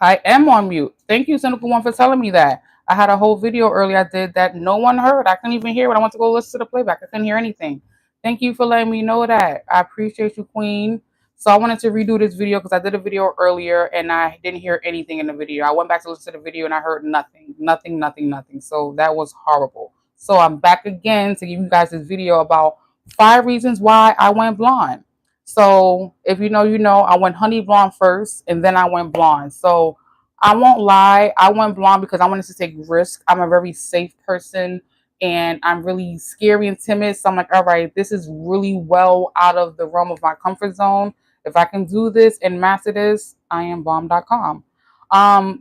I am on mute. Thank you, Cynical One, for telling me that. I had a whole video earlier I did that no one heard. I couldn't even hear when I went to go listen to the playback. I couldn't hear anything. Thank you for letting me know that. I appreciate you, Queen. So I wanted to redo this video because I did a video earlier and I didn't hear anything in the video. I went back to listen to the video and I heard nothing. Nothing, nothing, nothing. So that was horrible. So I'm back again to give you guys this video about 5 reasons why I went blonde. So if you know, you know, I went honey blonde first and then I went blonde. So I won't lie, I went blonde because I wanted to take risks. I'm a very safe person and I'm really scary and timid. So I'm like, all right, this is really well out of the realm of my comfort zone. If I can do this and master this, I am bomb.com.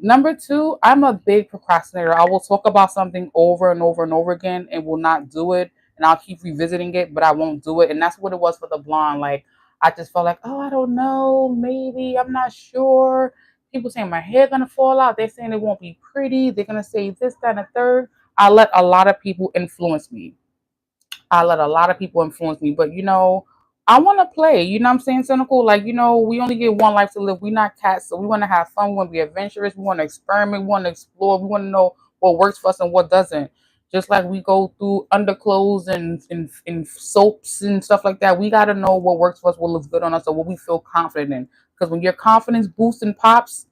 Number two, I'm a big procrastinator. I will talk about something over and over and over again and will not do it. And I'll keep revisiting it, but I won't do it. And that's what it was for the blonde. Like, I just felt like, oh, I don't know, maybe, I'm not sure. People saying my hair gonna fall out. They're saying it won't be pretty. They're gonna say this, that, and the third. I let a lot of people influence me. I let a lot of people influence me. But I want to play. You know what I'm saying, Cynical? Like, we only get one life to live. We're not cats, so we want to have fun. We want to be adventurous. We want to experiment. We want to explore. We want to know what works for us and what doesn't. Just like we go through underclothes and soaps and stuff like that, we got to know what works for us, what looks good on us, or what we feel confident in. Because when your confidence boosts and pops,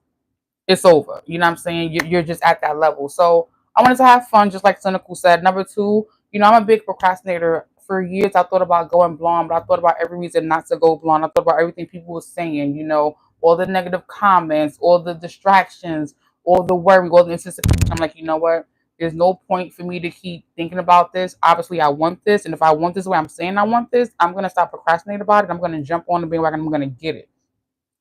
it's over. You know what I'm saying? You're just at that level. So I wanted to have fun, just like Cynical said. Number two, I'm a big procrastinator. For years, I thought about going blonde, but I thought about every reason not to go blonde. I thought about everything people were saying, all the negative comments, all the distractions, all the worry, all the anticipation. I'm like, you know what? There's no point for me to keep thinking about this. Obviously, I want this. And if I want this the way I'm saying I want this, I'm going to stop procrastinating about it. I'm going to jump on the bandwagon. I'm going to get it.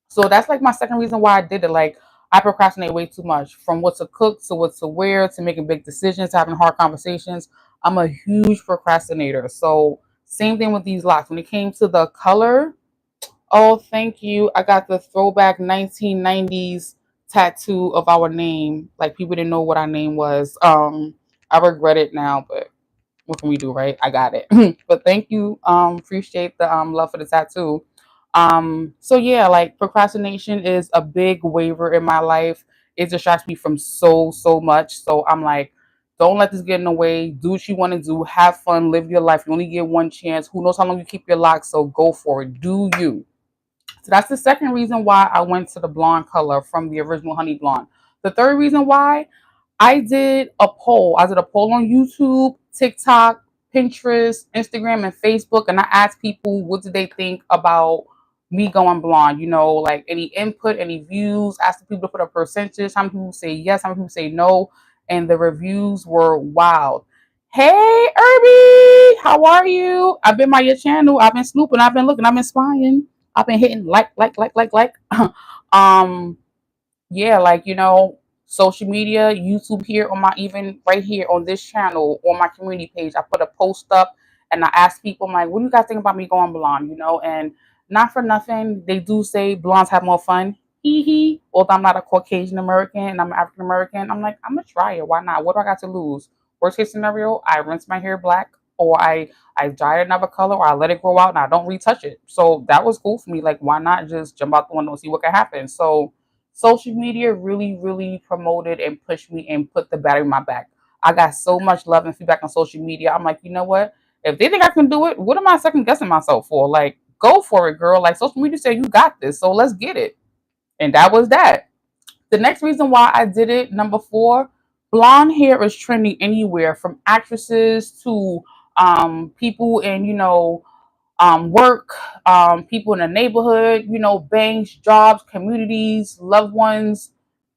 So that's like my second reason why I did it. Like, I procrastinate way too much, from what to cook to what to wear to making big decisions, having hard conversations. I'm a huge procrastinator. So same thing with these locks. When it came to the color, oh, thank you. I got the throwback 1990s tattoo of our name. Like, people didn't know what our name was. I regret it now, but what can we do, right? I got it. But thank you. Appreciate the love for the tattoo. So yeah, like, procrastination is a big waiver in my life. It distracts me from so much. So I'm like, don't let this get in the way. Do what you want to do. Have fun. Live your life. You only get one chance. Who knows how long you keep your lock? So go for it. Do you? So that's the second reason why I went to the blonde color from the original honey blonde. The third reason why, I did a poll. I did a poll on YouTube, TikTok, Pinterest, Instagram, and Facebook, and I asked people what did they think about me going blonde. Like, any input, any views. Asked people to put a percentage. How many people say yes? How many people say no? And the reviews were wild. Hey, Irby, how are you? I've been by your channel. I've been snooping. I've been looking. I've been spying. I've been hitting like. um, yeah, like, social media, YouTube here on my, even right here on this channel, on my community page, I put a post up and I ask people, I'm like, what do you guys think about me going blonde? And not for nothing, they do say blondes have more fun. Hee hee. Although I'm not a Caucasian American and I'm African American, I'm like, I'm gonna try it. Why not? What do I got to lose? Worst case scenario, I rinse my hair black, or I dye it another color, or I let it grow out and I don't retouch it. So that was cool for me. Like, why not just jump out the window and see what can happen? So social media really promoted and pushed me and put the battery in my back. I got so much love and feedback on social media. I'm like, you know what? If they think I can do it, what am I second guessing myself for? Like, go for it, girl. Like, social media said you got this, so let's get it. And that was that. The next reason why I did it, number four, blonde hair is trending anywhere, from actresses to people in, work, people in the neighborhood, banks, jobs, communities, loved ones,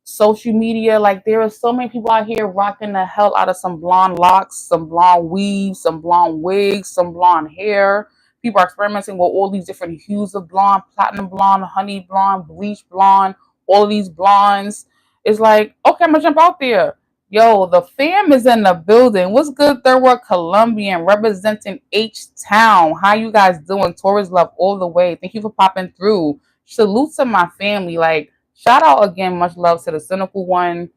social media. Like, there are so many people out here rocking the hell out of some blonde locks, some blonde weaves, some blonde wigs, some blonde hair. People are experimenting with all these different hues of blonde: platinum blonde, honey blonde, bleach blonde, all of these blondes. It's like, okay, I'm gonna jump out there. Yo, the fam is in the building. What's good, Third World Colombian, representing H-Town? How you guys doing? Taurus love all the way. Thank you for popping through. Salute to my family. Like, shout out again, much love to the Cynical One.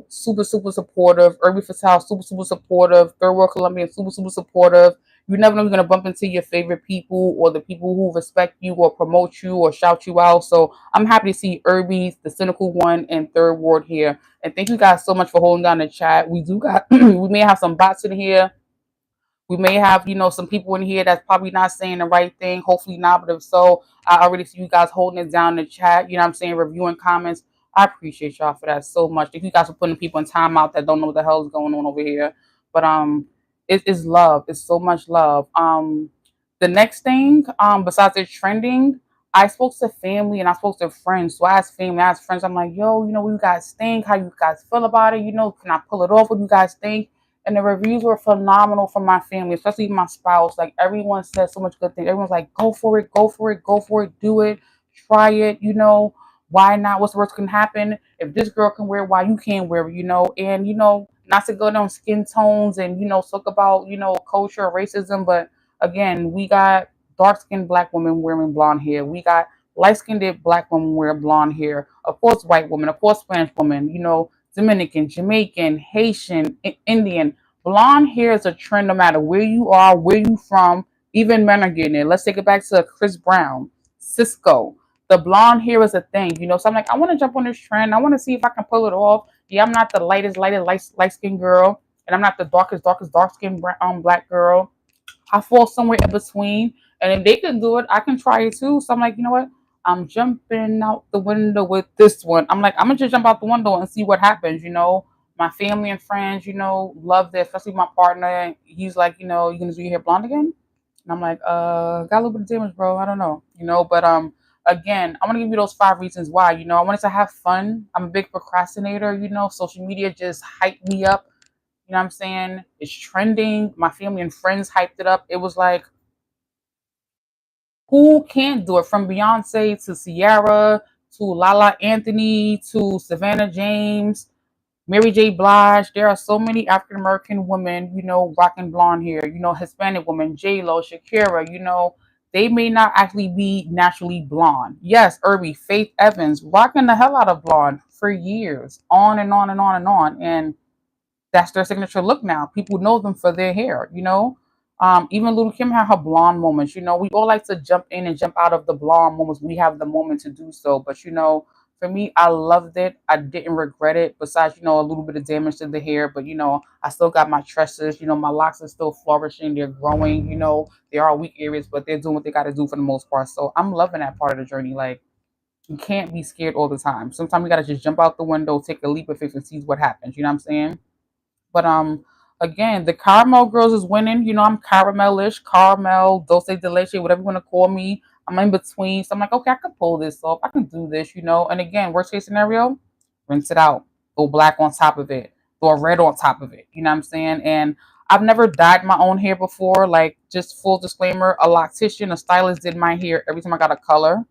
Super supportive. Irby Fatal, super supportive. Third World Colombian, super supportive. You never know you're gonna bump into your favorite people or the people who respect you or promote you or shout you out. So I'm happy to see Irby, the cynical one, and Third Ward here. And thank you guys so much for holding down the chat. We do got we may have some bots in here. We may have, some people in here that's probably not saying the right thing. Hopefully not, but if so, I already see you guys holding it down in the chat. You know what I'm saying? Reviewing comments. I appreciate y'all for that so much. If you guys are putting people in timeout that don't know what the hell is going on over here. But it is love. It's so much love. The next thing, besides it trending, I spoke to family and I spoke to friends. So I asked family, I asked friends, I'm like, yo, what you guys think? How you guys feel about it? Can I pull it off? What do you guys think? And the reviews were phenomenal from my family, especially my spouse. Like, everyone said so much good things. Everyone's like, go for it, go for it, go for it, do it, try it, why not? What's the worst can happen? If this girl can wear it, why you can't wear it, And, not to go down skin tones and, talk about, culture or racism, but again, we got dark-skinned black women wearing blonde hair. We got light-skinned black women wearing blonde hair. Of course, white women, of course, Spanish women, Dominican, Jamaican, Haitian, Indian. Blonde hair is a trend no matter where you are, where you from. Even men are getting it. Let's take it back to Chris Brown, Cisco. The blonde hair is a thing, So I'm like, I want to jump on this trend. I want to see if I can pull it off. Yeah, I'm not the lightest, light skinned girl, and I'm not the darkest, dark skinned black girl. I fall somewhere in between. And if they can do it, I can try it too. So I'm like, you know what? I'm jumping out the window with this one. I'm like, I'm gonna just jump out the window and see what happens, My family and friends, love this, especially my partner. He's like, you gonna do your hair blonde again? And I'm like, got a little bit of damage, bro. I don't know, but again, I want to give you those 5 reasons why. I wanted to have fun. I'm a big procrastinator, social media just hyped me up. You know what I'm saying? It's trending. My family and friends hyped it up. It was like, who can't do it? From Beyonce to Ciara to Lala Anthony to Savannah James, Mary J. Blige. There are so many African American women, rocking blonde hair. Hispanic women, J Lo, Shakira. They may not actually be naturally blonde. Yes, Irby, Faith Evans, rocking the hell out of blonde for years, on and on and on and on. And that's their signature look now. People know them for their hair, Even Lil Kim had her blonde moments, We all like to jump in and jump out of the blonde moments. We have the moment to do so. But, for me, I loved it. I didn't regret it. Besides, a little bit of damage to the hair. But, I still got my tresses. My locks are still flourishing. They're growing. There are weak areas, but they're doing what they got to do for the most part. So I'm loving that part of the journey. Like, you can't be scared all the time. Sometimes you got to just jump out the window, take a leap of faith and see what happens. You know what I'm saying? But again, the caramel girls is winning. I'm caramelish, caramel, dulce de leche, whatever you want to call me. I'm in between. So I'm like, okay, I can pull this off. I can do this, And again, worst case scenario, rinse it out. Go black on top of it. Go red on top of it. You know what I'm saying? And I've never dyed my own hair before. Like, just full disclaimer, a loctician, a stylist did my hair every time I got a color.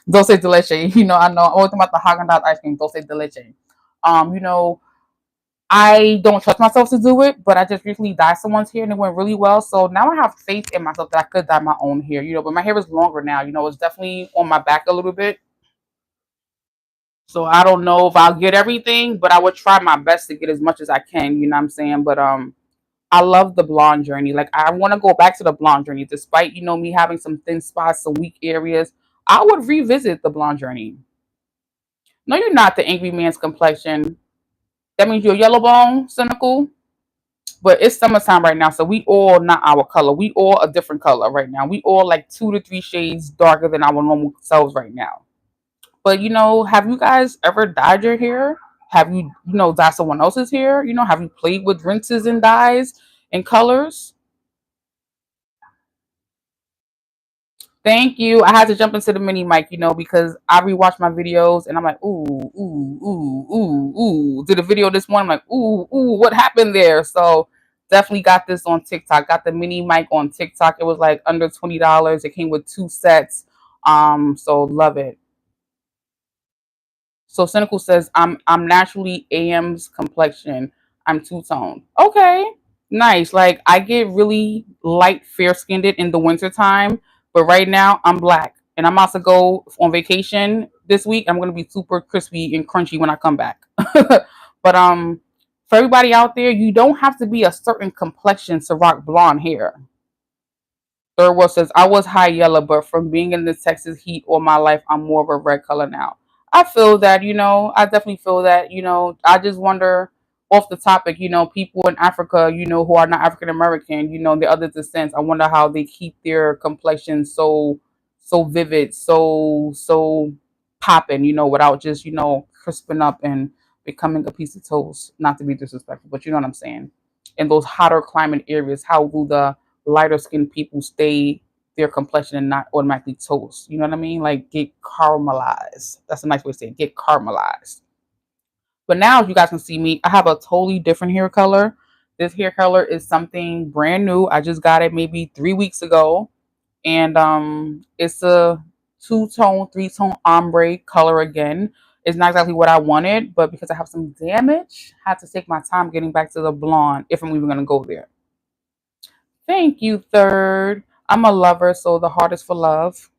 Dulce de leche. I know. I'm always talking about the Haagen-Dazs ice cream, dulce de leche. I don't trust myself to do it, but I just recently dyed someone's hair and it went really well. So now I have faith in myself that I could dye my own hair, but my hair is longer now, it's definitely on my back a little bit. So I don't know if I'll get everything, but I would try my best to get as much as I can, you know what I'm saying? But I love the blonde journey. Like, I want to go back to the blonde journey, despite, me having some thin spots, some weak areas. I would revisit the blonde journey. No, you're not the angry man's complexion. That means you're yellow bone, cynical. But it's summertime right now, so we all not our color. We all a different color right now. We all like 2 to 3 shades darker than our normal selves right now. But have you guys ever dyed your hair? Have you, dyed someone else's hair? Have you played with rinses and dyes and colors? Thank you. I had to jump into the mini mic, because I rewatch my videos and I'm like, ooh, ooh, ooh, ooh, ooh. Did a video this morning, I'm like, ooh, ooh, what happened there? So definitely got this on TikTok. Got the mini mic on TikTok. It was like under $20. It came with 2 sets. So love it. So Cynical says, I'm naturally AM's complexion. I'm two-toned. Okay. Nice. Like, I get really light, fair-skinned in the wintertime, but right now I'm black. And I'm about to go on vacation this week. I'm gonna be super crispy and crunchy when I come back. But for everybody out there, you don't have to be a certain complexion to rock blonde hair. Third World says, I was high yellow, but from being in the Texas heat all my life, I'm more of a red color now. I feel that, I definitely feel that, I just wonder off the topic, people in Africa, who are not African American, the other descents, I wonder how they keep their complexion so vivid, so popping, without just, crisping up and becoming a piece of toast. Not to be disrespectful, but you know what I'm saying. In those hotter climate areas, how will the lighter skinned people stay their complexion and not automatically toast? You know what I mean? Like get caramelized. That's a nice way to say it. Get caramelized. But now, as you guys can see me, I have a totally different hair color. This hair color is something brand new. I just got it maybe 3 weeks ago, and it's a two-tone, three-tone ombre color again. It's not exactly what I wanted, but because I have some damage, I had to take my time getting back to the blonde if I'm even gonna go there. Thank you, third. I'm a lover, so the heart is for love.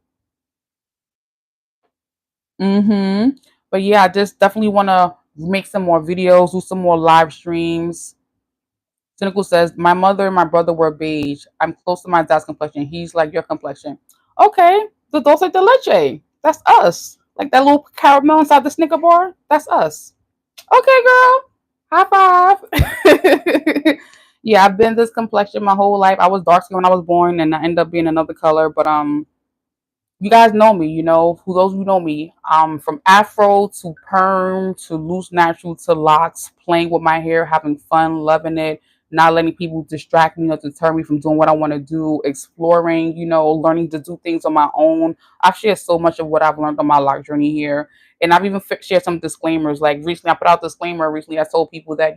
But yeah, I just definitely want to make some more videos, do some more live streams. Cynical says, my mother and my brother were beige. I'm close to my dad's complexion. He's like your complexion. Okay, the dulce de leche. That's us. Like that little caramel inside the Snicker bar. That's us. Okay, girl. High five. Yeah, I've been this complexion my whole life. I was dark skin when I was born, and I ended up being another color. But you guys know me, who those who know me, from afro to perm to loose natural to locks, playing with my hair, having fun, loving it, not letting people distract me or deter me from doing what I want to do, exploring, learning to do things on my own. I've shared so much of what I've learned on my lock journey here. And I've even shared some disclaimers. Like recently, I put out a disclaimer recently. I told people that,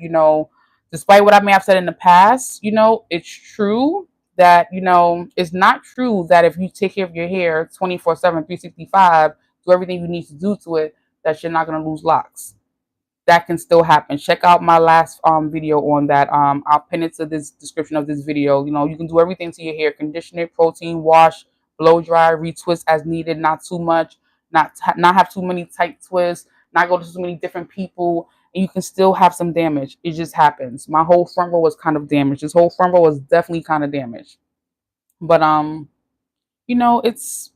despite what I may have said in the past, it's true that it's not true that if you take care of your hair 24/7, 365, do everything you need to do to it, that you're not going to lose locks. That can still happen. Check out my last video on that. I'll pin it to this description of this video. You can do everything to your hair: condition it, protein, wash, blow dry, retwist as needed, not too much, not have too many tight twists, not go to too many different people, and you can still have some damage. It just happens. My whole front row was kind of damaged. This whole front row was definitely kind of damaged. But it's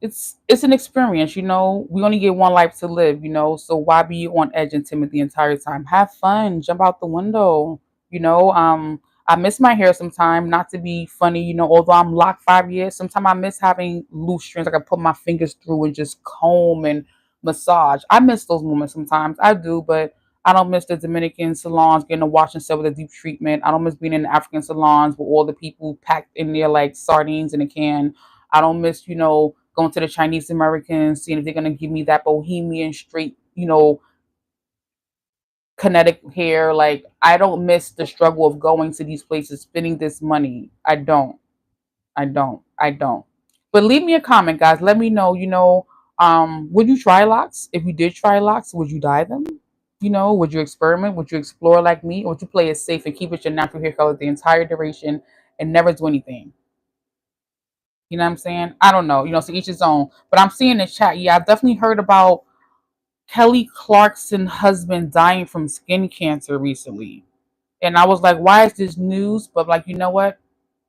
it's an experience. We only get one life to live. So why be on edge and timid the entire time? Have fun, jump out the window. I miss my hair sometime. Not to be funny, although I'm locked 5 years, sometimes I miss having loose strands I can put my fingers through and just comb and massage. I miss those moments sometimes. I do, but I don't miss the Dominican salons getting a wash and set with a deep treatment. I don't miss being in the African salons with all the people packed in there like sardines in a can. I don't miss, going to the Chinese Americans, seeing if they're gonna give me that bohemian straight, kinetic hair. Like I don't miss the struggle of going to these places, spending this money. I don't. I don't. But leave me a comment, guys. Let me know, would you try locks? If you did try locks, would you dye them? Would you experiment? Would you explore like me? Or would you play it safe and keep it your natural hair color the entire duration and never do anything? You know what I'm saying? I don't know. So each his own. But I'm seeing the chat. Yeah, I've definitely heard about Kelly Clarkson's husband dying from skin cancer recently. And I was like, why is this news? But like, you know what?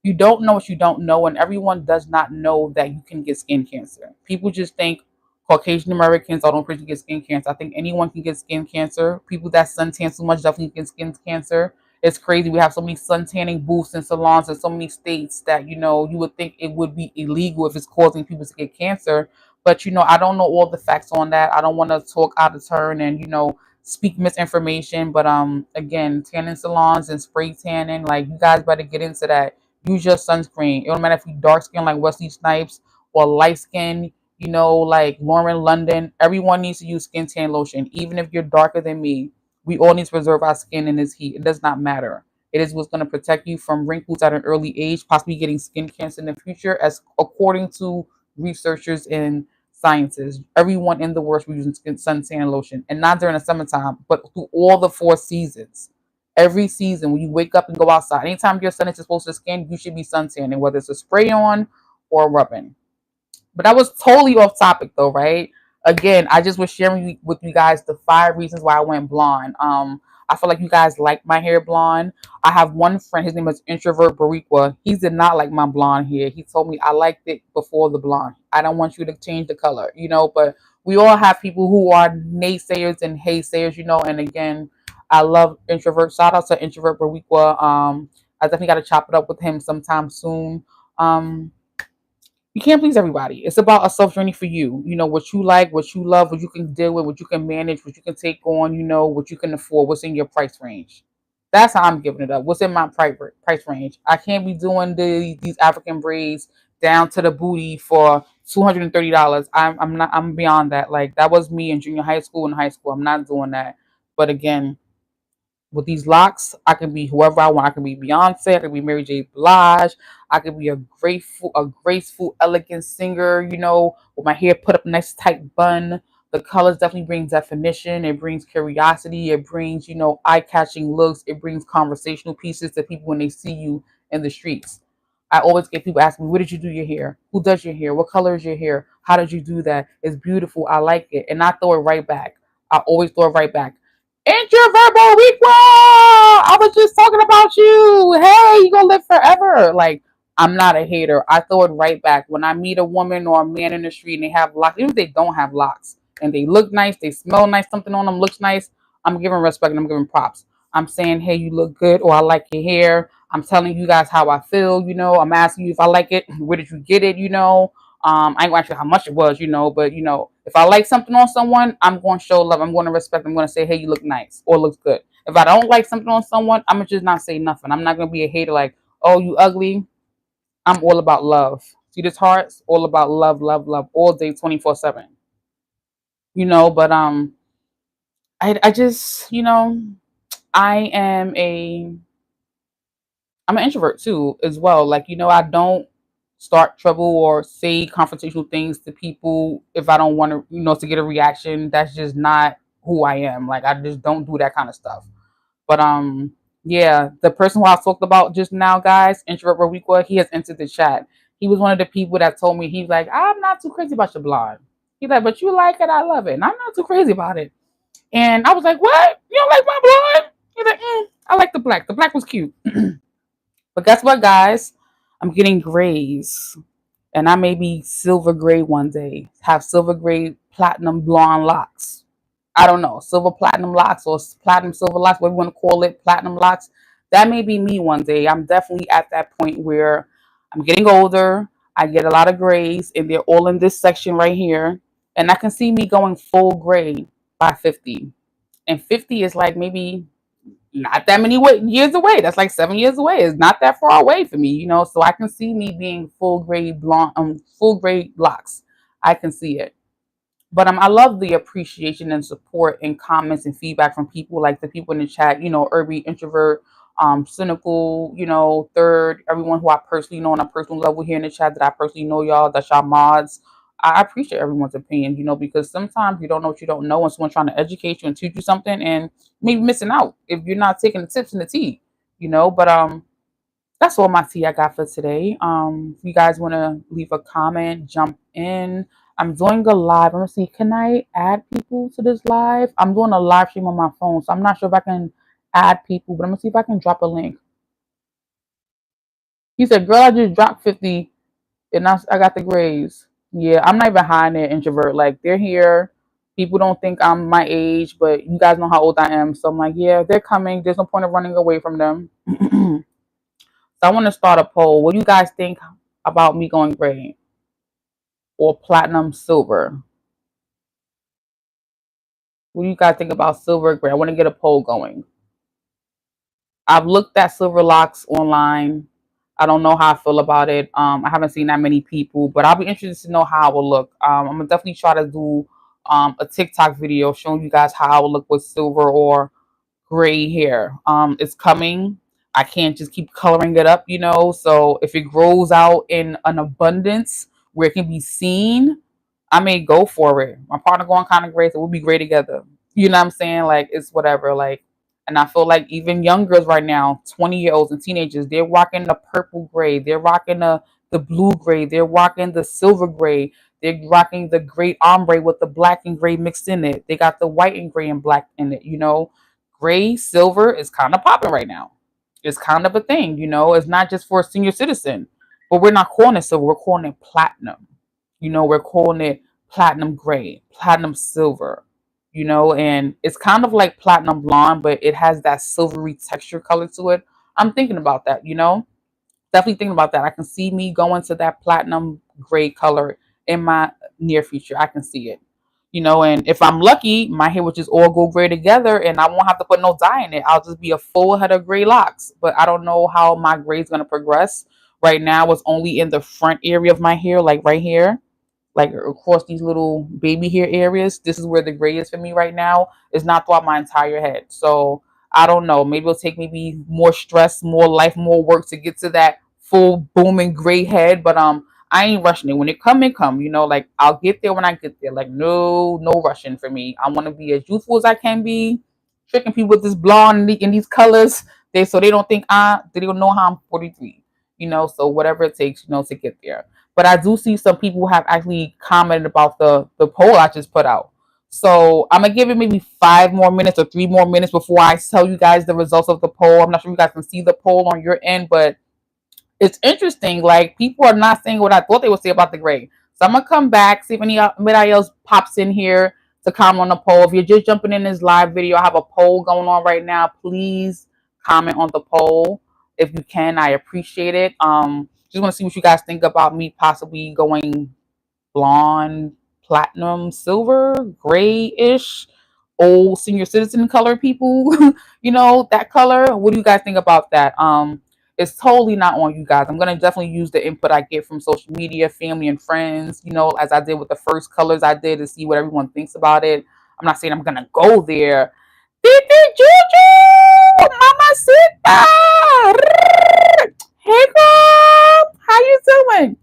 You don't know what you don't know, and everyone does not know that you can get skin cancer. People just think Caucasian Americans don't pretty get skin cancer. I think anyone can get skin cancer. People that suntan too much definitely get skin cancer. It's crazy. We have so many sun tanning booths and salons in so many states that you would think it would be illegal if it's causing people to get cancer. But I don't know all the facts on that. I don't want to talk out of turn and speak misinformation. But again, tanning salons and spray tanning, like you guys better get into that. Use your sunscreen. It don't matter if you dark skin like Wesley Snipes or light skin, like Lauren London. Everyone needs to use skin tan lotion. Even if you're darker than me, we all need to preserve our skin in this heat. It does not matter. It is what's going to protect you from wrinkles at an early age, possibly getting skin cancer in the future, as according to researchers and scientists. Everyone in the world is using suntan lotion, and not during the summertime, but through all the 4 seasons. Every season, when you wake up and go outside, anytime your sun is exposed to skin, you should be suntanning, whether it's a spray on or rubbing. But that was totally off topic, though, right? Again, I just was sharing with you guys the 5 reasons why I went blonde. I feel like you guys like my hair blonde. I have one friend, his name is Introvert Bariqua. He did not like my blonde hair. He told me I liked it before the blonde. I don't want you to change the color, but we all have people who are naysayers and haysayers. And again, I love Introvert. Shout out to Introvert Bariqua. I definitely got to chop it up with him sometime soon. Um, you can't please everybody. It's about a self journey for you. You know what you like, what you love, what you can deal with, what you can manage, what you can take on. What you can afford, what's in your price range. That's how I'm giving it up. What's in my price range? I can't be doing these African braids down to the booty for $230. I'm not. I'm beyond that. Like that was me in junior high school and high school. I'm not doing that. But again, with these locks, I can be whoever I want. I can be Beyonce. I can be Mary J. Blige. I can be a graceful, elegant singer. With my hair put up nice tight bun. The colors definitely brings definition. It brings curiosity. It brings eye-catching looks. It brings conversational pieces to people when they see you in the streets. I always get people asking me, "Where did you do your hair? Who does your hair? What color is your hair? How did you do that? It's beautiful. I like it." And I throw it right back. I always throw it right back. Introverbal Weekwa! I was just talking about you. Hey, you gonna live forever. Like, I'm not a hater. I throw it right back. When I meet a woman or a man in the street and they have locks, even if they don't have locks, and they look nice, they smell nice, something on them looks nice, I'm giving respect and I'm giving props. I'm saying, hey, you look good, or I like your hair. I'm telling you guys how I feel. I'm asking you if I like it. Where did you get it? I ain't gonna ask you how much it was. But if I like something on someone, I'm going to show love. I'm going to respect. I'm going to say, hey, you look nice or looks good. If I don't like something on someone, I'm gonna just not say nothing. I'm not gonna be a hater like, oh, you ugly. I'm all about love. See this heart? It's all about love, love, love, all day, 24/7. But I just I am a I'm an introvert too, as well. Like, I don't start trouble or say confrontational things to people if I don't want to get a reaction. That's just not who I am. Like, I just don't do that kind of stuff. But yeah, the person who I talked about just now, guys, Introvert Rowiqua, he has entered the chat. He was one of the people that told me, he's like, I'm not too crazy about your blonde. He's like, but you like it, I love it. And I'm not too crazy about it. And I was like, what? You don't like my blonde? He's like, I like the black. The black was cute. But guess what, guys? I'm getting grays. And I may be silver gray one day. Have silver gray platinum blonde locks. I don't know. Silver platinum locks or platinum silver locks, whatever you want to call it, platinum locks. That may be me one day. I'm definitely at that point where I'm getting older. I get a lot of grays, and they're all in this section right here. And I can see me going full gray by 50. And 50 is like maybe not that many years away. That's like 7 years away. It's not that far away for me. So I can see me being full gray blonde, full gray locks. I can see it. But I love the appreciation and support and comments and feedback from people, like the people in the chat. Irby, Introvert, Cynical, Third, everyone who I personally know on a personal level here in the chat that I personally know, y'all. That's y'all mods. I appreciate everyone's opinion, because sometimes you don't know what you don't know, and someone's trying to educate you and teach you something, and maybe missing out if you're not taking the tips and the tea. But that's all my tea I got for today. If you guys want to leave a comment, jump in. I'm doing a live. I'm gonna see. Can I add people to this live? I'm doing a live stream on my phone, so I'm not sure if I can add people, but I'm gonna see if I can drop a link. He said, "Girl, I just dropped 50, and I got the grays." Yeah, I'm not even hiding it, introvert. Like, they're here. People don't think I'm my age, but you guys know how old I am. So I'm like, yeah, they're coming. There's no point of running away from them. So I want to start a poll. What do you guys think about me going gray or platinum silver? What do you guys think about silver gray? I want to get a poll going. I've looked at silver locks online. I don't know how I feel about it. I haven't seen that many people, but I'll be interested to know how it will look. I'm gonna definitely try to do a TikTok video showing you guys how it will look with silver or gray hair. It's coming. I can't just keep coloring it up. So if it grows out in an abundance where it can be seen, I may go for it. My partner going kind of great, so we'll be great together. You know what I'm saying? Like, it's whatever. Like, and I feel like even young girls right now, 20-year-olds and teenagers, they're rocking the purple gray, they're rocking the blue gray, they're rocking the silver gray, they're rocking the gray ombre with the black and gray mixed in it. They got the white and gray and black in it. gray silver is kind of popping right now. It's kind of a thing, you know. It's not just for a senior citizen, but we're not calling it silver. We're calling it platinum. You know, we're calling it platinum gray, platinum silver. You know, and it's kind of like platinum blonde, but it has that silvery texture color to it. I'm thinking about that. You know, definitely thinking about that. I can see me going to that platinum gray color in my near future. I can see it. You know, and if I'm lucky, my hair will just all go gray together and I won't have to put no dye in it. I'll just be a full head of gray locks. But I don't know how my gray is going to progress. Right now, it's only in the front area of my hair, like right here, like across these little baby hair areas. This is where the gray is for me right now. It's not throughout my entire head. So I don't know. Maybe it'll take maybe more stress, more life, more work to get to that full booming gray head. But I ain't rushing it. When it come, it come. You know, like I'll get there when I get there. Like no rushing for me. I want to be as youthful as I can be, tricking people with this blonde and these colors. They don't think they don't know how I'm 43. You know, so whatever it takes, you know, to get there. But I do see some people who have actually commented about the poll I just put out. So I'm gonna give it maybe 5 more minutes or 3 more minutes before I tell you guys the results of the poll. I'm not sure if you guys can see the poll on your end, but it's interesting. Like people are not saying what I thought they would say about the grade. So I'm gonna come back, see if anybody else pops in here to comment on the poll. If you're just jumping in this live video, I have a poll going on right now. Please comment on the poll if you can. I appreciate it. Just want to see what you guys think about me possibly going blonde, platinum, silver, grayish, old senior citizen color people. You know, that color. What do you guys think about that? It's totally not on you guys. I'm gonna definitely use the input I get from social media, family and friends, you know, as I did with the first colors I did to see what everyone thinks about it. I'm not saying I'm gonna go there. Titi Juju! Mamacita! Hey girl! How you doing?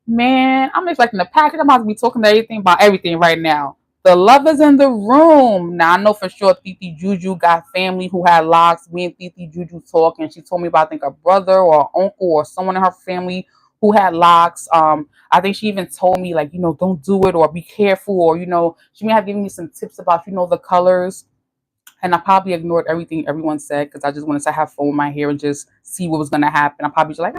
Man, I'm expecting the package. I'm about to be talking to everything about everything right now. The love is in the room. Now I know for sure Titi Juju got family who had locks. Me and Titi Juju talk, and she told me about I think a brother or uncle or someone in her family who had locks. I think she even told me like, you know, don't do it or be careful, or you know, she may have given me some tips about, you know, the colors. And I probably ignored everything everyone said because I just wanted to have fun with my hair and just see what was gonna happen. I probably just like,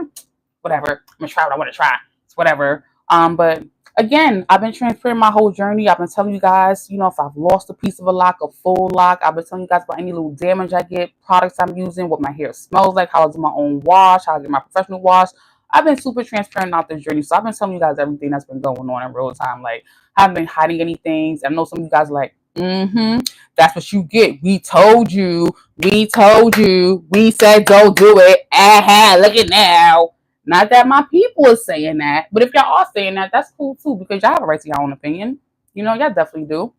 whatever. I'm gonna try what I want to try. It's whatever. But again, I've been transparent my whole journey. I've been telling you guys, you know, if I've lost a piece of a lock, a full lock. I've been telling you guys about any little damage I get, products I'm using, what my hair smells like, how I do my own wash, how I get my professional wash. I've been super transparent out this journey. So I've been telling you guys everything that's been going on in real time. Like, I haven't been hiding anything. I know some of you guys are like, that's what you get. We told you. We told you. We said don't do it. Aha, look at now. Not that my people are saying that, but if y'all are saying that, that's cool too because y'all have a right to your own opinion. You know, y'all definitely do.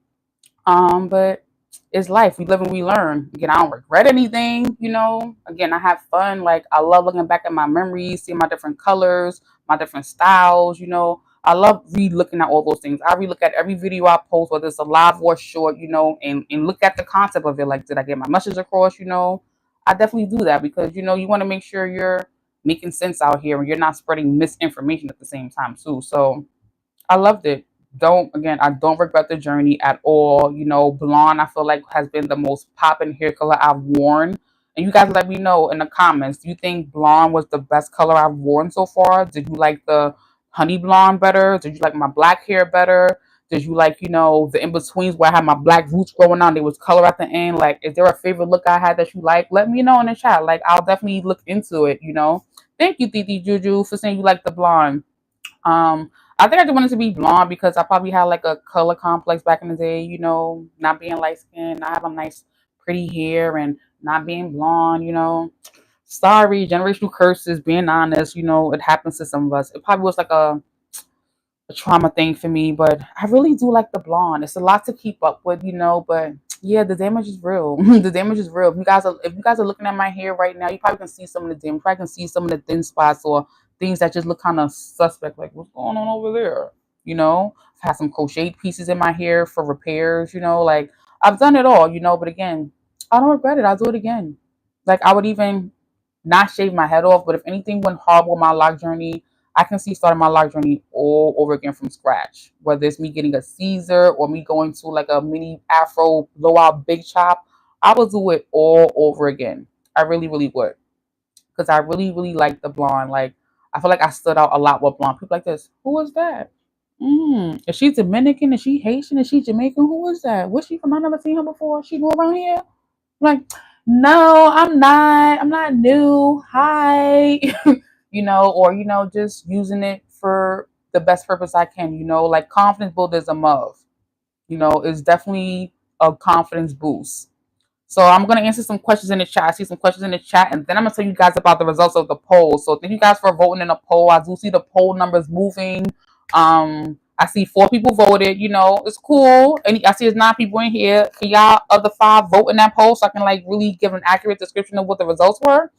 But it's life. We live and we learn. Again, I don't regret anything, you know. Again, I have fun. Like I love looking back at my memories, seeing my different colors, my different styles, you know. I love re-looking at all those things. I re-look at every video I post, whether it's a live or short, you know, and look at the concept of it. Like, did I get my message across, you know? I definitely do that because, you know, you want to make sure you're making sense out here and you're not spreading misinformation at the same time too. So I loved it. I don't regret the journey at all. You know, blonde, I feel like has been the most popping hair color I've worn. And you guys let me know in the comments. Do you think blonde was the best color I've worn so far? Did you like the honey blonde better? Did you like my black hair better? Did you like, you know, the in-betweens where I had my black roots growing on? There was color at the end. Like, is there a favorite look I had that you like? Let me know in the chat. Like, I'll definitely look into it, you know. Thank you, Titi Juju, for saying you like the blonde. I think I just wanted to be blonde because I probably had like a color complex back in the day, you know, not being light skinned, not having nice, pretty hair, and not being blonde, you know. Sorry, generational curses, being honest, you know, it happens to some of us. It probably was like a trauma thing for me, but I really do like the blonde. It's a lot to keep up with, you know, but yeah, the damage is real. The damage is real. If you guys are looking at my hair right now, you probably can see some of the damage. You probably can see some of the thin spots or things that just look kind of suspect, like what's going on over there? You know, I've had some crocheted pieces in my hair for repairs, you know, like I've done it all, you know, but again, I don't regret it. I'll do it again. Like I would even not shave my head off, but if anything went horrible with my lock journey, I can see starting my lock journey all over again from scratch. Whether it's me getting a Caesar or me going to like a mini afro blowout big chop, I would do it all over again. I really, really would. Because I really, really like the blonde. Like, I feel like I stood out a lot with blonde. People like this. Who was that? Is she Dominican? Is she Haitian? Is she Jamaican? Who is that? Was she from? I never seen her before. She new around here? Like, no, I'm not. I'm not new. Hi. Or, just using it for the best purpose I can, like confidence builders a move, is definitely a confidence boost. So I'm gonna answer some questions in the chat. I see some questions in the chat, and then I'm gonna tell you guys about the results of the poll. So thank you guys for voting in the poll. I do see the poll numbers moving. I see 4 people voted. It's cool. And I see there's 9 people in here. Can y'all other 5 vote in that poll so I can like really give an accurate description of what the results were?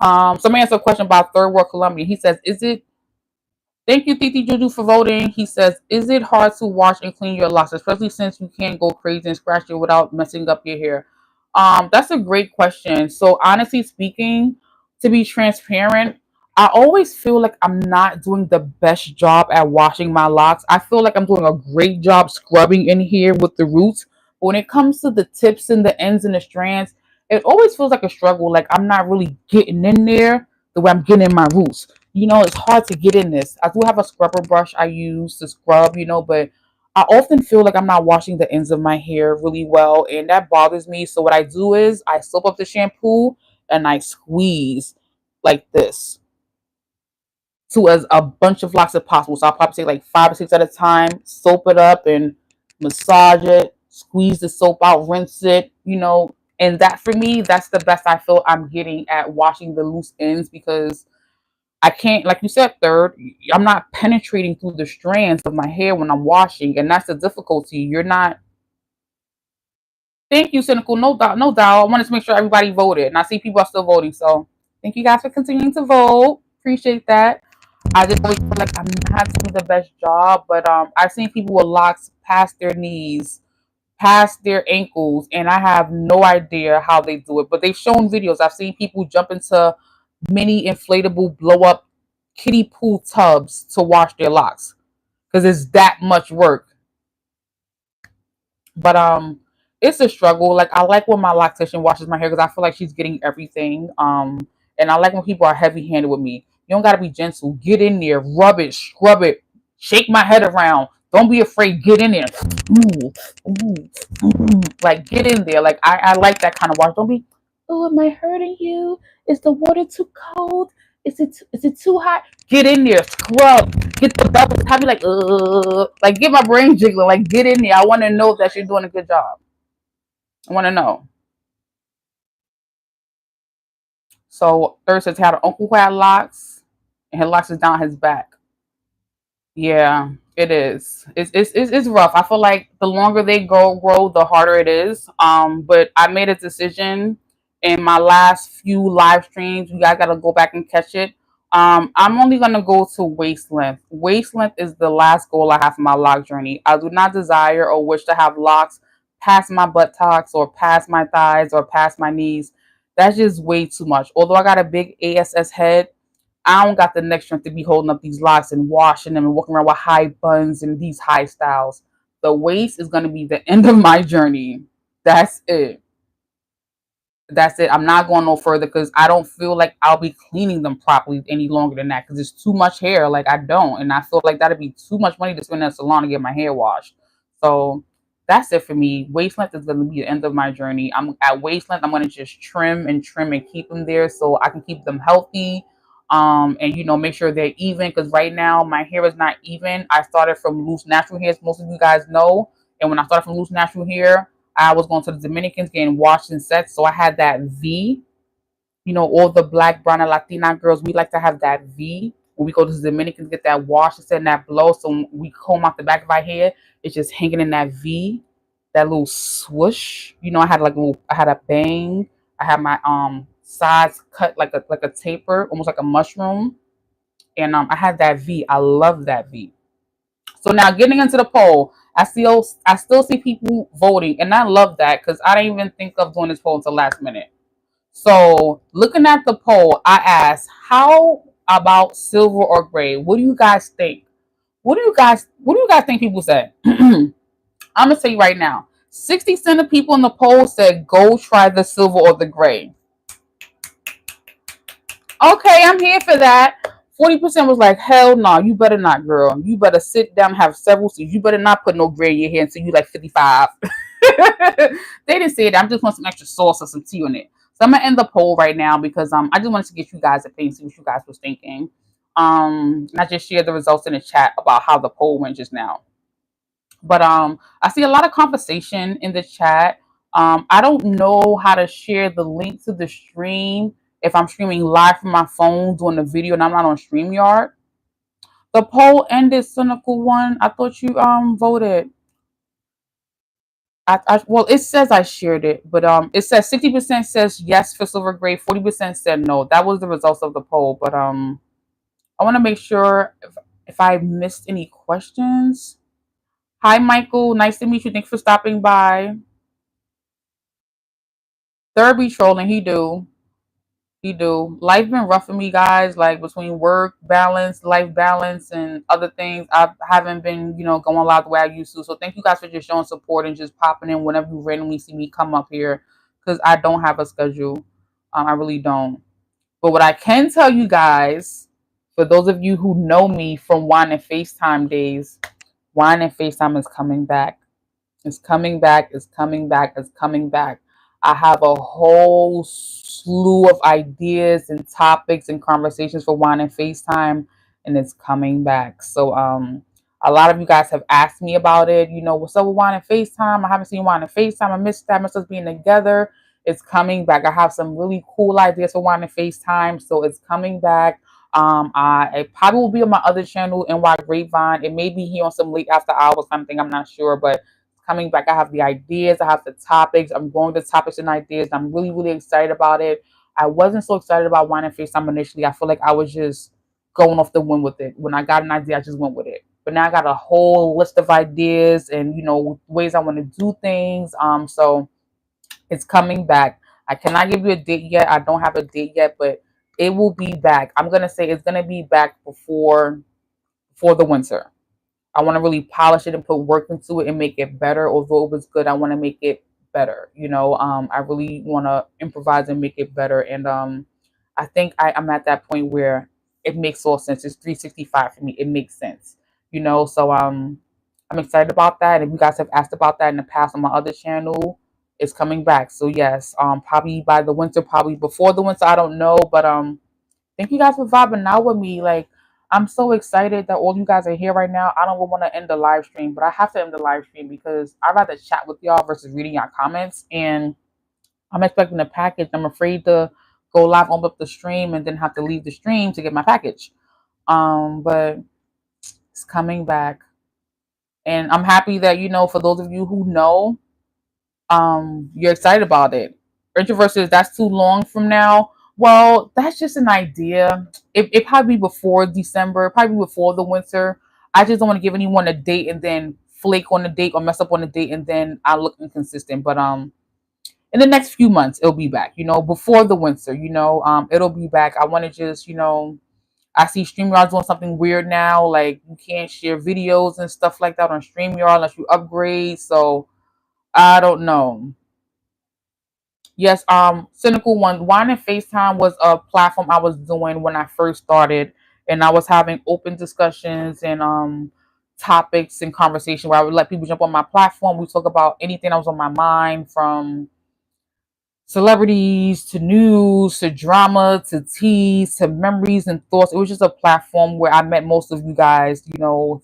Somebody asked a question about third world Colombia. He says, "Is it?" Thank you, Titi Juju, for voting. He says, "Is it hard to wash and clean your locks, especially since you can't go crazy and scratch it without messing up your hair?" That's a great question. So honestly speaking, to be transparent, I always feel like I'm not doing the best job at washing my locks. I feel like I'm doing a great job scrubbing in here with the roots. But when it comes to the tips and the ends and the strands, it always feels like a struggle. Like I'm not really getting in there the way I'm getting in my roots. It's hard to get in this. I do have a scrubber brush I use to scrub, but I often feel like I'm not washing the ends of my hair really well, and that bothers me. So what I do is I soap up the shampoo and I squeeze like this to as a bunch of locks as possible. So I'll probably take like 5 or 6 at a time, soap it up and massage it, squeeze the soap out, rinse it. And that for me, that's the best I feel I'm getting at washing the loose ends because I can't, like you said, third, I'm not penetrating through the strands of my hair when I'm washing, and that's the difficulty. You're not. Thank you, Cynical. No doubt, no doubt. I wanted to make sure everybody voted, and I see people are still voting. So thank you guys for continuing to vote. Appreciate that. I just always feel like I'm not doing the best job, but I've seen people with locks past their knees, past their ankles, and I have no idea how they do it. But they've shown videos. I've seen people jump into mini inflatable blow up kiddie pool tubs to wash their locks because it's that much work. But it's a struggle. Like I like when my loctician washes my hair because I feel like she's getting everything. And I like when people are heavy handed with me. You don't gotta be gentle. Get in there, rub it, scrub it, shake my head around. Don't be afraid. Get in there. Ooh, ooh, ooh. Like get in there. Like I like that kind of wash. Don't be, oh, am I hurting you? Is the water too cold? Is it too hot? Get in there, scrub, get the bubbles. Have me like get my brain jiggling. Like get in there. I want to know that you're doing a good job. I want to know. So Third says he had an uncle who had locks, and his locks is down his back. Yeah, it is. It's rough. I feel like the longer they grow, the harder it is. But I made a decision in my last few live streams. You guys gotta go back and catch it. I'm only gonna go to waist length. Waist length is the last goal I have for my lock journey. I do not desire or wish to have locks past my buttocks or past my thighs or past my knees. That's just way too much. Although I got a big ASS head, I don't got the neck strength to be holding up these locks and washing them and walking around with high buns and these high styles. The waist is going to be the end of my journey. That's it. That's it. I'm not going no further because I don't feel like I'll be cleaning them properly any longer than that because it's too much hair. Like I don't, and I feel like that'd be too much money to spend in a salon to get my hair washed. So that's it for me. Waist length is going to be the end of my journey. I'm at waist length. I'm going to just trim and trim and keep them there so I can keep them healthy. And make sure they're even because right now my hair is not even. I started from loose natural hair, as most of you guys know, and when I started from loose natural hair, I was going to the Dominicans getting washed and set, so I had that V. All the black, brown, and Latina girls, we like to have that V. When we go to the Dominicans, get that wash and set and that blow, so when we comb out the back of our hair, it's just hanging in that V, that little swoosh. I had a bang. I had my sides cut like a taper, almost like a mushroom, and I had that V. I love that V. So now getting into the poll, I still see people voting, and I love that because I didn't even think of doing this poll until last minute. So looking at the poll, I asked, how about silver or gray? What do you guys think? What do you guys think people said? I'm gonna tell you right now. 60% of people in the poll said go try the silver or the gray. Okay, I'm here for that. 40% was like, hell no, you better not, girl. You better sit down, have several seats. You better not put no gray in your hair until you like 55. They didn't say that. I just want some extra sauce or some tea on it. So I'm gonna end the poll right now because I just wanted to get you guys' opinion, see what you guys was thinking. And I just shared the results in the chat about how the poll went just now. But I see a lot of conversation in the chat. I don't know how to share the link to the stream if I'm streaming live from my phone doing the video and I'm not on StreamYard. The poll ended, cynical one. I thought you voted. Well, it says I shared it, but it says 60% says yes for silver gray, 40% said no. That was the results of the poll. But I want to make sure if I missed any questions. Hi, Michael. Nice to meet you. Thanks for stopping by. Third be trolling. He do. He do. Life been rough for me, guys. Like between work balance, life balance, and other things, I haven't been, going a lot the way I used to. So thank you guys for just showing support and just popping in whenever you randomly see me come up here, because I don't have a schedule. I really don't. But what I can tell you guys, for those of you who know me from Wine and FaceTime days, Wine and FaceTime is coming back. It's coming back. It's coming back. It's coming back. I have a whole slew of ideas and topics and conversations for Wine and FaceTime, and it's coming back. So a lot of you guys have asked me about it. What's up with Wine and FaceTime? I haven't seen Wine and FaceTime. I missed that. I miss us being together. It's coming back. I have some really cool ideas for Wine and FaceTime, so it's coming back. It probably will be on my other channel, NY Grapevine. It may be here on some late after hours kind of thing. I'm not sure, but coming back. I have the ideas, I have the topics. I'm going to topics and ideas. I'm really, really excited about it. I wasn't so excited about Wine and FaceTime initially. I feel like I was just going off the wind with it. When I got an idea, I just went with it. But now I got a whole list of ideas and ways I want to do things. So it's coming back. I cannot give you a date yet. I don't have a date yet, but it will be back. I'm gonna say it's gonna be back before the winter. I want to really polish it and put work into it and make it better. Although it was good, I want to make it better. I really want to improvise and make it better. And I think I'm at that point where it makes all sense. It's 365 for me. It makes sense. So I'm excited about that. And if you guys have asked about that in the past on my other channel, it's coming back. So yes, probably by the winter, probably before the winter, I don't know, but thank you guys for vibing out with me. Like, I'm so excited that all you guys are here right now. I don't want to end the live stream, but I have to end the live stream because I'd rather chat with y'all versus reading your comments. And I'm expecting a package. I'm afraid to go live on up the stream and then have to leave the stream to get my package. But it's coming back. And I'm happy that, for those of you who know, you're excited about it. Introvert says that's too long from now. Well, that's just an idea. It probably be before December, probably before the winter. I just don't want to give anyone a date and then flake on the date or mess up on the date and then I look inconsistent. But in the next few months it'll be back, before the winter, it'll be back. I want to just, I see StreamYard doing something weird now, like you can't share videos and stuff like that on StreamYard unless you upgrade. So I don't know. Yes, Cynical One. Wine and FaceTime was a platform I was doing when I first started, and I was having open discussions and topics and conversation where I would let people jump on my platform. We talk about anything that was on my mind, from celebrities to news to drama to teas to memories and thoughts. It was just a platform where I met most of you guys.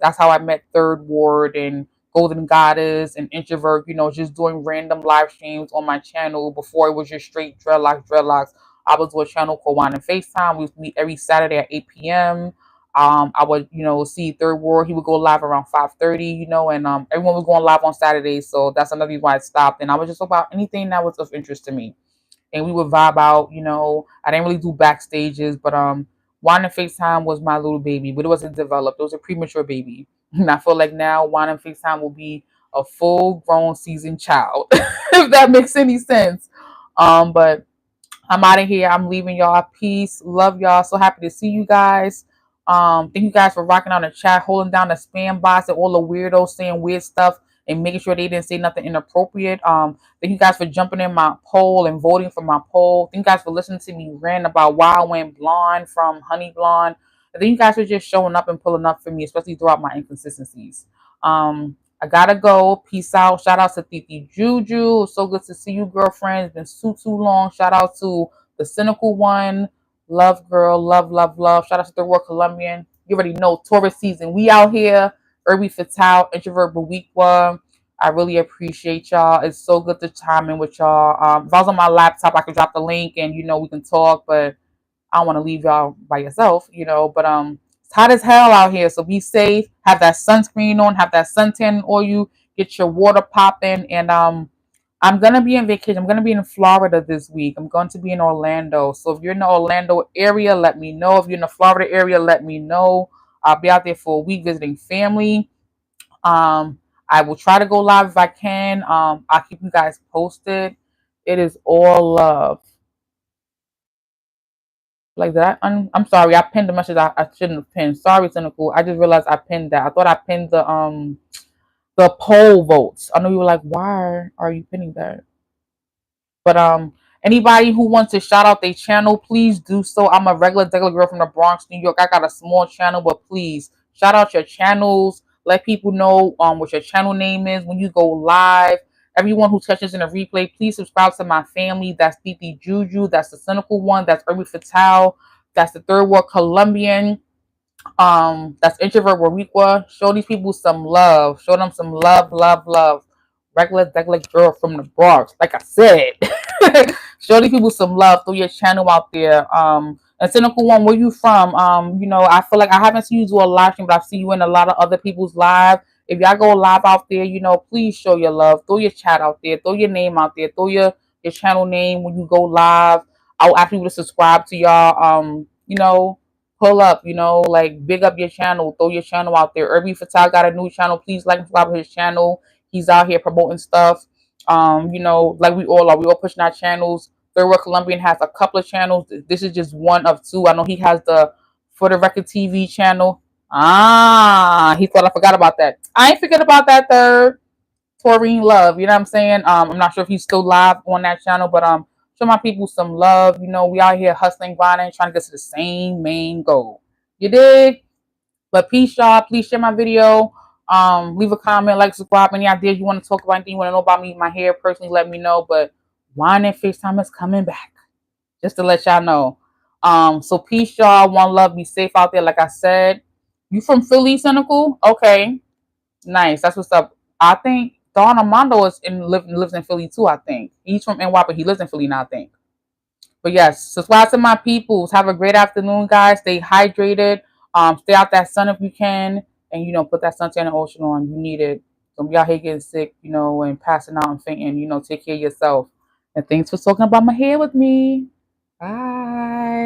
That's how I met Third Ward and Golden Goddess and Introvert, just doing random live streams on my channel. Before it was just straight dreadlocks. I was doing a channel called Wine and FaceTime. We would meet every Saturday at 8 p.m. I would, see Third Ward. He would go live around 5:30, and everyone was going live on Saturdays. So that's another reason why I stopped. And I was just about anything that was of interest to me. And we would vibe out, I didn't really do backstages, but Wine and FaceTime was my little baby, but it wasn't developed. It was a premature baby. And I feel like now Wine and FaceTime will be a full grown seasoned child, if that makes any sense. But I'm out of here. I'm leaving y'all. Peace. Love y'all. So happy to see you guys. Thank you guys for rocking on the chat, holding down the spam bots and all the weirdos saying weird stuff and making sure they didn't say nothing inappropriate. Thank you guys for jumping in my poll and voting for my poll. Thank you guys for listening to me rant about why I went blonde from honey blonde. I think you guys are just showing up and pulling up for me, especially throughout my inconsistencies. I gotta go. Peace out. Shout out to Titi Juju. So good to see you, girlfriend. It's been too long. Shout out to the cynical one. Love, girl. Love, love, love. Shout out to the World Colombian. You already know Taurus season. We out here. Irby Fatal, Introvert Baweekwa. I really appreciate y'all. It's so good to chime in with y'all. If I was on my laptop, I could drop the link and we can talk, but I don't want to leave y'all by yourself, But it's hot as hell out here, so be safe. Have that sunscreen on, have that suntan on you, get your water popping, and I'm gonna be in vacation. I'm gonna be in Florida this week. I'm going to be in Orlando. So if you're in the Orlando area, let me know. If you're in the Florida area, let me know. I'll be out there for a week visiting family. I will try to go live if I can. I'll keep you guys posted. It is all love. Like that. I'm sorry. I pinned the message. I shouldn't have pinned. Sorry, cynical. I just realized I pinned that. I thought I pinned the poll votes. I know you were like, why are you pinning that? But anybody who wants to shout out their channel, please do so. I'm a regular girl from the Bronx, New York. I got a small channel, but please shout out your channels. Let people know what your channel name is when you go live. Everyone who touches in a replay, please subscribe to my family. That's Titi Juju. That's the cynical one. That's Irby Fatal. That's the Third World Colombian. That's Introvert Baweekwa. Show these people some love. Show them some love, love, love. Regular girl from the Bronx. Like I said. Show these people some love. Throw your channel out there. And cynical one, where you from? I feel like I haven't seen you do a live stream, but I've seen you in a lot of other people's live. If y'all go live out there, please show your love. Throw your chat out there. Throw your name out there. Throw your channel name when you go live. I'll ask people to subscribe to y'all. Pull up, like big up your channel, throw your channel out there. Irby Fatal got a new channel. Please like and subscribe to his channel. He's out here promoting stuff. Like we all are. We all pushing our channels. Third World Colombian has a couple of channels. This is just one of two. I know he has the For the Record TV channel. He thought I forgot about that. I ain't forget about that third. Taurine Love, you know what I'm saying? I'm not sure if he's still live on that channel, but show my people some love. We out here hustling, grinding, trying to get to the same main goal. You dig? But peace, y'all. Please share my video. Leave a comment, like, subscribe. Any ideas you want to talk about, anything you want to know about me, my hair, personally, let me know. But Wine and FaceTime is coming back. Just to let y'all know. So peace, y'all. One love. Be safe out there. Like I said. You from Philly, Cynical? Okay. Nice. That's what's up. I think Don Armando lives in Philly too, I think. He's from NY, but he lives in Philly now, I think. But yes, subscribe to my peoples. Have a great afternoon, guys. Stay hydrated. Stay out that sun if you can. And, put that suntan lotion on. You need it. Don't be out here getting sick, and passing out and fainting. Take care of yourself. And thanks for talking about my hair with me. Bye.